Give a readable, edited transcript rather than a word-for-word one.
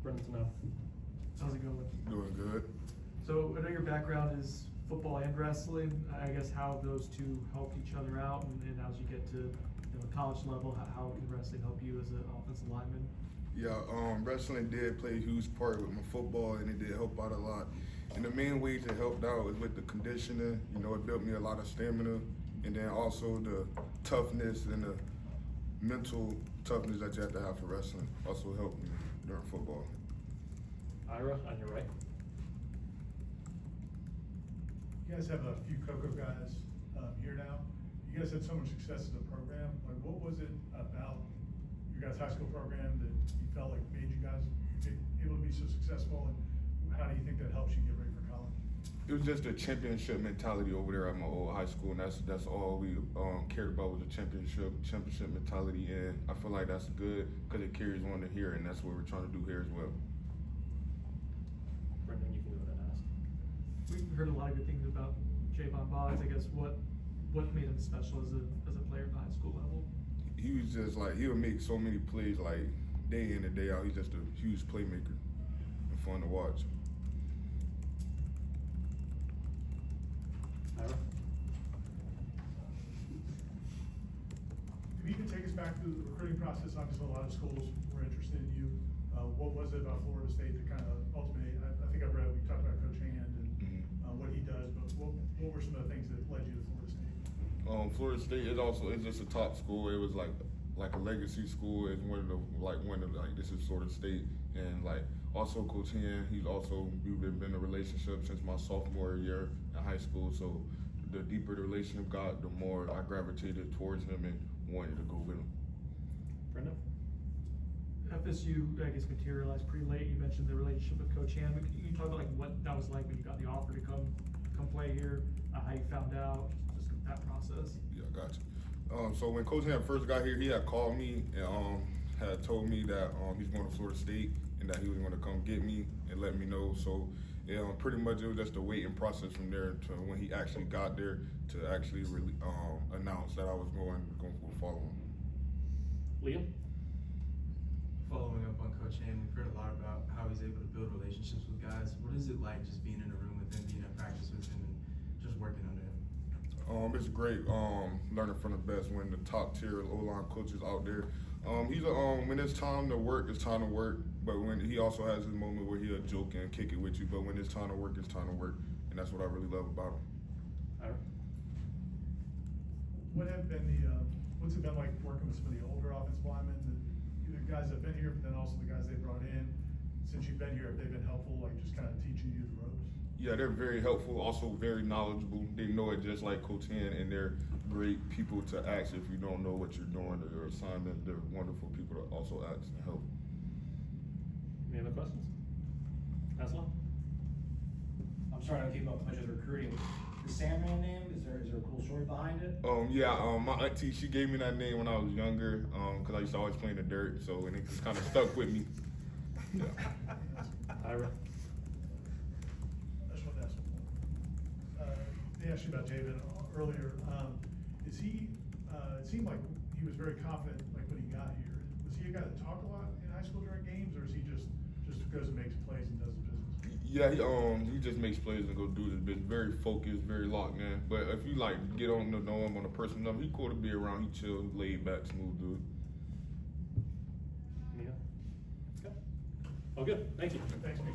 Brendan Snow. How's it going? Doing good. So I know your background is football and wrestling. I guess how those two help each other out, and as you get to college level, how can wrestling help you as an offensive lineman? Yeah, wrestling did play a huge part with my football, and it did help out a lot. And the main ways it helped out was with the conditioning. You know, it built me a lot of stamina, and then also the toughness and the mental toughness that you have to have for wrestling also helped me during football. Ira, on your right. You guys have a few Coco guys here now. You guys had so much success in the program. Like, what was it about your guys' high school program that you felt like made you guys able to be so successful, and how do you think that helps you get ready for college? It was just a championship mentality over there at my old high school, and that's all we cared about was the championship mentality, and I feel like that's good because it carries on to here, and that's what we're trying to do here as well. Brendan, you can go ahead and ask. We've heard a lot of good things about Jayvon B. I guess what made him special as a player at the high school level? He was just like, he would make so many plays like day in and day out. He's just a huge playmaker and fun to watch. Ira. If you can take us back to the recruiting process, obviously a lot of schools were interested in you. What was it about Florida State that kind of ultimately, I think I've read, we talked about Coach Hand and what he does, but what were some of the things that led you to Florida State? Florida State is just a top school. It was like a legacy school. It's one of the this is Florida State, and like also Coach Hand. We've been in a relationship since my sophomore year in high school. So the deeper the relationship got, the more I gravitated towards him and wanted to go with him. Brendan. FSU, I guess, materialized pretty late. You mentioned the relationship with Coach Hand. But can you talk about like what that was like when you got the offer to come play here? How you found out? Just that process. Yeah, I got you. So when Coach Hand first got here, he had called me and had told me that he's going to Florida State and that he was going to come get me and let me know. So pretty much it was just a waiting process from there to when he actually got there to actually really announce that I was going to follow him. Liam. Following up on Coach Hand, we've heard a lot about how he's able to build relationships with guys. What is it like just being in a room with him, being at practice with him, and just working under him? It's great learning from the best, when the top tier O-line coaches out there. He's when it's time to work, it's time to work. But when he also has his moment where he'll joke and kick it with you. But when it's time to work, it's time to work, and that's what I really love about him. Ira. What's it been like working with some of the older offensive linemen, the guys that have been here, but then also the guys they brought in? Since you've been here, have they been helpful, like just kind of teaching you the ropes? Yeah, they're very helpful, also very knowledgeable. They know it just like Coach Hand, and they're great people to ask if you don't know what you're doing or your assignment. They're wonderful people to also ask and help. Any other questions? Aslan. I'm sorry, I don't keep up much of the recruiting. The Sandman name, is there a cool story behind it? My auntie, she gave me that name when I was younger, because I used to always play in the dirt, so and it just kind of stuck with me. Yeah. Ira. I just wanted to ask one more. They asked you about Jayvon earlier. Is he? It seemed like he was very confident, like when he got here. Was he a guy that talked a lot in high school during games, or is he just goes and makes plays and does the business? Yeah, he just makes plays and go do this business. Very focused, very locked in. But if you like get on to know him on a personal level, he's cool to be around. He chill, laid back, smooth dude. Yeah. Okay. Oh, good. Thank you. Thanks,